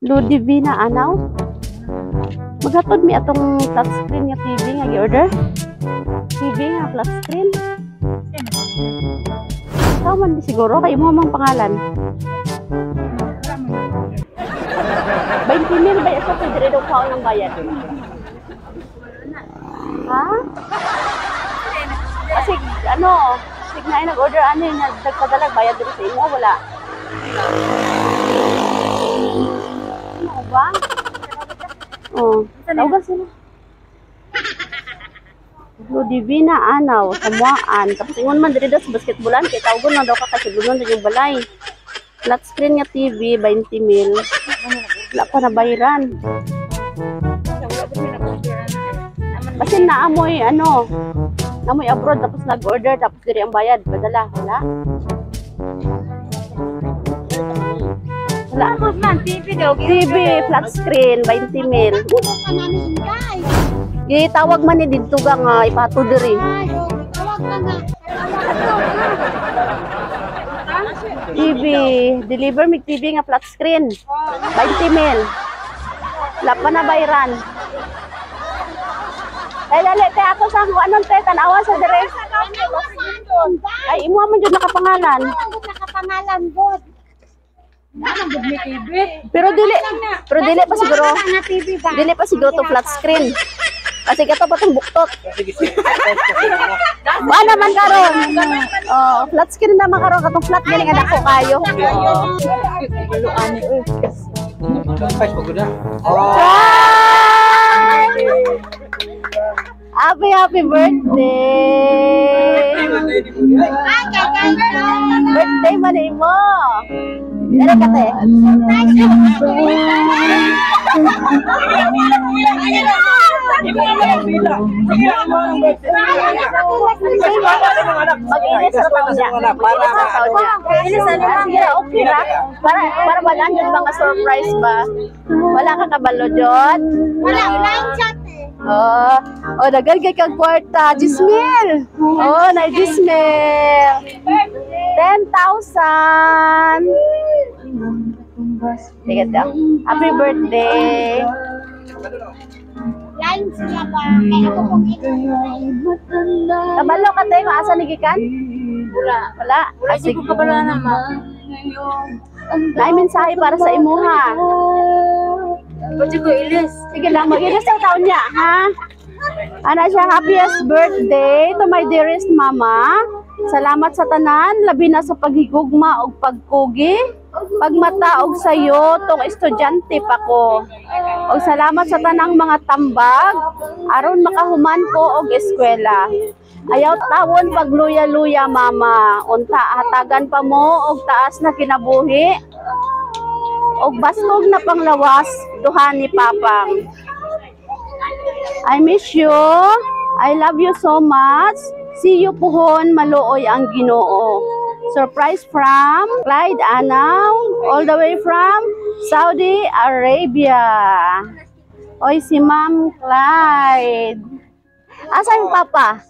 Ludivina Anaw. Maghatod mi atong flat screen nga TV nga gi-order. TV nga flat screen. Ikaw man di siguro kay mo mang pangalan. 20,000 ba ito kay dire daw kaon ng bayad? Ha? Kasi ano, signay nag-order ano yung nagpadalag bayad dito sa imo wala. Ano ba? Oh, tawagan sila. Ludivina Anaw, Samuaan. Tapos ingon man diri daw sa basketballan kay tawagon na daw ka kasi bunon yung balay. Flat screen nga TV 20,000. Wala pa na bayaran. Kasi naamoy ano, naamoy abroad tapos nag-order tapos diri ang bayad, padala, wala. Wala ko man TV daw. TV flat screen 20,000. Gitawag man ni didto ga nga ipato diri. Tawag na nga. TV, deliver mig TV nga flat screen. 20,000. Wala pa na bayaran. Dali, te ato sa anong te tanawa sa dire. Ay imo man jud nakapangalan. Nakapangalan god. Nang gud mi TV. Pero dili pa siguro. Dili pa siguro to flat screen. Kasi gato pa tong buktot. Ba naman karon. Oh, flat screen naman karon katong flat gani nga dako kayo. Ani oi. Sampai pagoda. Happy birthday! Birthday man mo! Dali ka te! Mag-inis sa taon niya. Okay ra. Para wala yun mga surprise ba? Wala ka kabalo dyan? Wala, line chat eh. Oh, nagagay kang kwarta. Gismil! Oh, na Gismil! 10,000! Sige daw. Happy birthday! Line siya ba? Kaya ako kung ito. Kabalo ka tayo, asa nigikan? Wala. Kasi ko kabala naman. Nay mensahe para sa imuha. Pwede ko ilis. Sige lang, mag-ilis sa taon niya, ha? Ana siya, happiest birthday to my dearest mama. Salamat sa tanan, labi na sa paghigugma o pagkugi. Pagmataog sa iyo, tong estudyante pa ko. O salamat sa tanang mga tambag, aron makahuman ko og eskwela. Ayaw tawon pagluya-luya mama, unta hatagan pa mo og taas na kinabuhi. Og baskog na panglawas, duha ni Papang. I miss you. I love you so much. See you puhon, maluoy ang Ginoo. Surprise from Clyde Anaw, all the way from Saudi Arabia. Oy, si Ma'am Clyde. Asa yung Papa?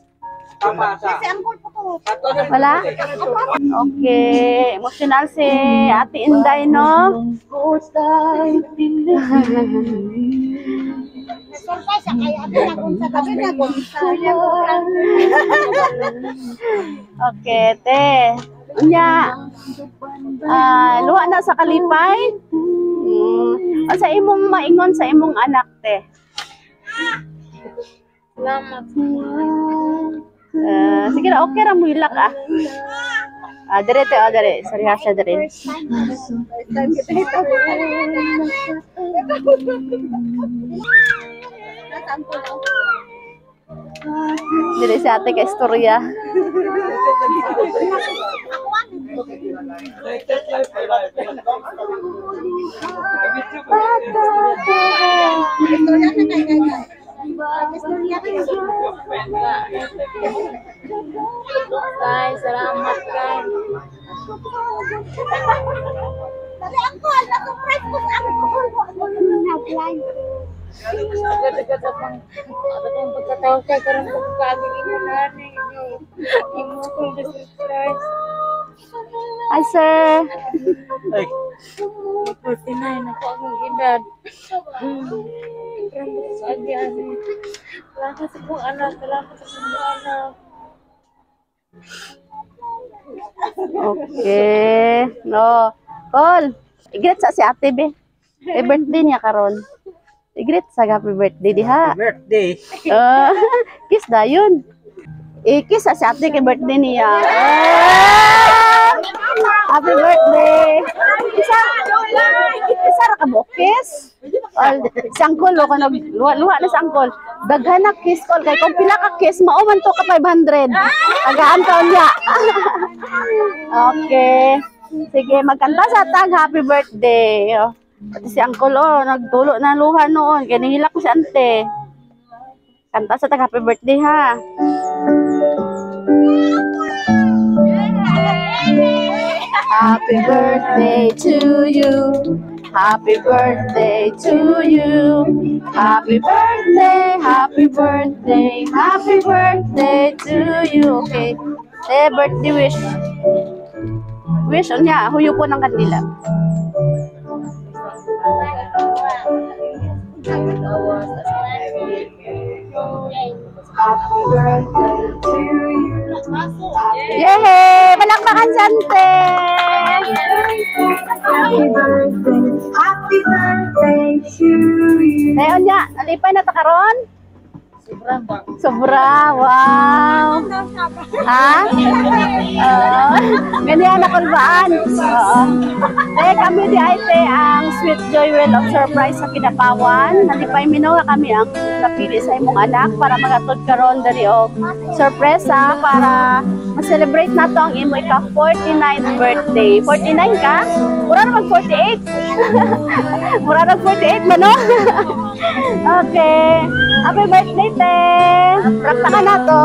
Kasi ang kulpo ko. Wala? Okay. Emotional si Ate Inday, no? Surprise siya kaya ako nagunsa gabi nagunsa. Okay, te. Unya. Luha na sa kalipay. Sa imong maingon sa imong anak, te. Salamat. Sige na, okay ra mo hilak ah. Dire te, dire. Sorry ha siya dire. Dire si ate ka istorya. Tay, salamat kay. Dali ako, na-surprise ko sa ako. Na-blind. Agad-agad akong pagkatawag kay karang pagkagin ito na imo kong surprise. Hi, sir. Ay, 49 ako ang edad. Rambut sa agyan. Salamat sa kong anak. Salamat sa kong anak. Okay. No. Call. Igreet sa si ate, be. Eh, birthday niya karon. Igreet sa happy birthday, diha. birthday. Kiss da yun. Kiss sa si ate kay birthday niya. Happy birthday. Isa ra ka mo kiss. Si Uncle, luha na si Uncle. Daghan na kiss call kay kung pila ka kiss mao man to ka 500. Tagaan taon niya. Okay. Sige, magkanta sa tag happy birthday. Pati si Uncle nagtulo na luha noon kay nihilak ko si ante. Kanta sa tag happy birthday ha. Happy birthday to you. Happy birthday to you. Happy birthday, happy birthday, happy birthday to you. Okay. Birthday wish. Wish niya, huyo po ng kandila. Happy birthday to you. Yay! Palakpakan sante! Happy birthday to you. Ngayon niya, nalipay na takaron? Sobrang ba? Sobra, wow! Ha? Ganyan na kulbaan. Oo. Kami di ay ang Sweet Joy Well of Surprise sa Kinapawan. Nalipay minuha kami ang napili sa imong anak para magatod karon dari og sorpresa para ma-celebrate nato ang imo ika 49th birthday. 49 ka? Mura na mag 48. Mura na 48 man no? Okay. Happy birthday, te! Rakta ka na to!